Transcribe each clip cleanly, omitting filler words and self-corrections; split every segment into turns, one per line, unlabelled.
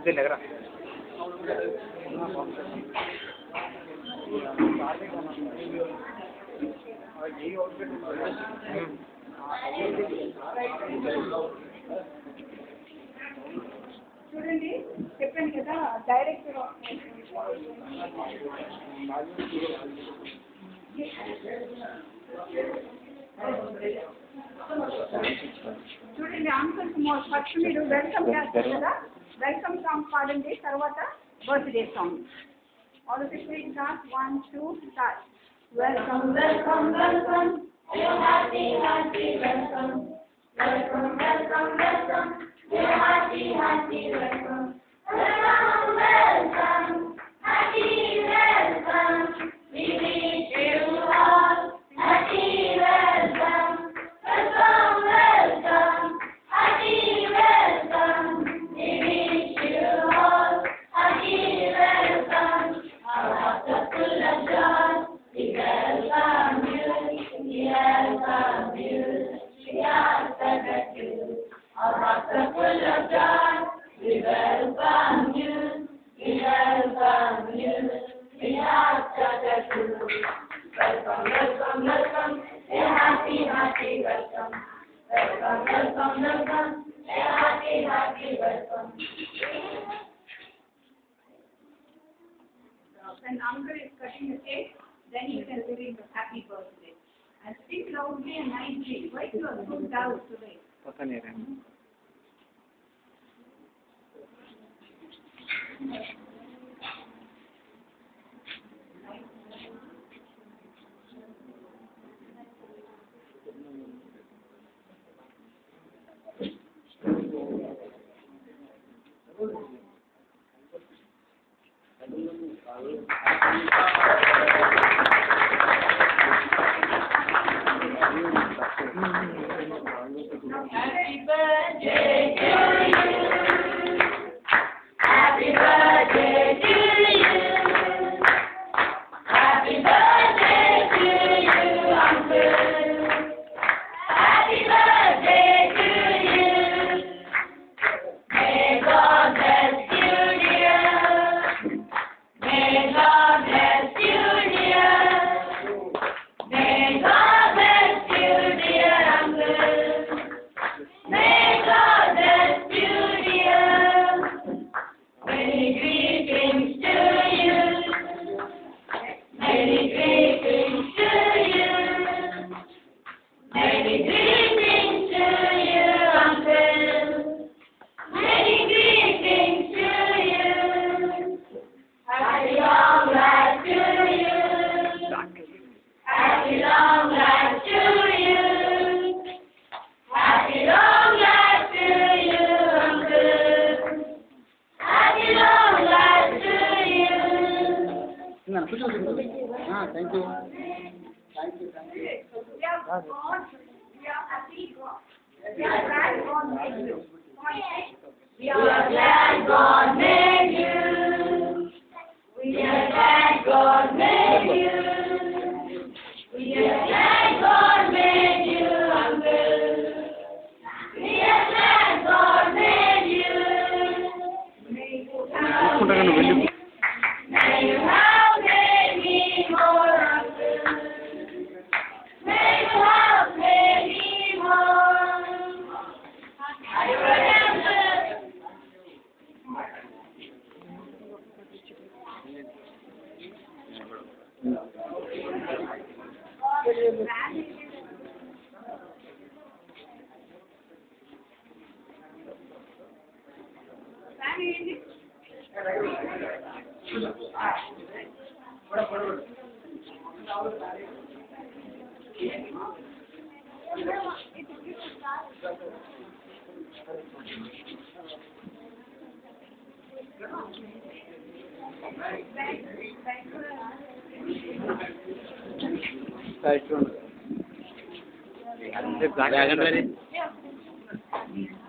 ఇది దగ్గర
చూడండి చెప్పండి కదా డైరెక్ట్ చూడండి అంకుల్స్ ఫస్ట్ మీరు వెల్కమ్ చేస్తారు కదా వెల్కమ్ సాంగ్ పాడండి తర్వాత birthday song all of you start 1 2 start welcome welcome welcome happy happy welcome welcome welcome welcome happy happy welcome welcome welcome happy welcome we wish you all happy welcome welcome welcome happy welcome we wish you all happy welcome our hearts are full of joy we welcome you we welcome you we are gathered you our hearts are full of joy we welcome you we welcome you we are gathered you welcome welcome welcome a happy happy welcome welcome welcome welcome a happy happy welcome when uncle is cutting the cake then you can say the happy birthday and speak loudly and nicely why you are so dull today
पता नहीं रहा
Happy birthday to you. Happy birthday to you. Happy birthday to you, uncle. Happy birthday to you. May God bless you, dear. May God bless you, dear. May God bless you, dear uncle. May God bless you, dear. Many greetings to you. Many greetings to you. Many greetings to you, uncle. Many greetings to you. Happy long life to you. Happy long life to you. Happy long life to you, uncle. Happy long life to you.
thank you thank you
We are God. We are happy God. We are glad God made you. We are glad God made you. We are glad God made you. We are glad God made you, uncle. We are glad God made you. May you have many more, uncle. May you have many more. I remember.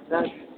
Right.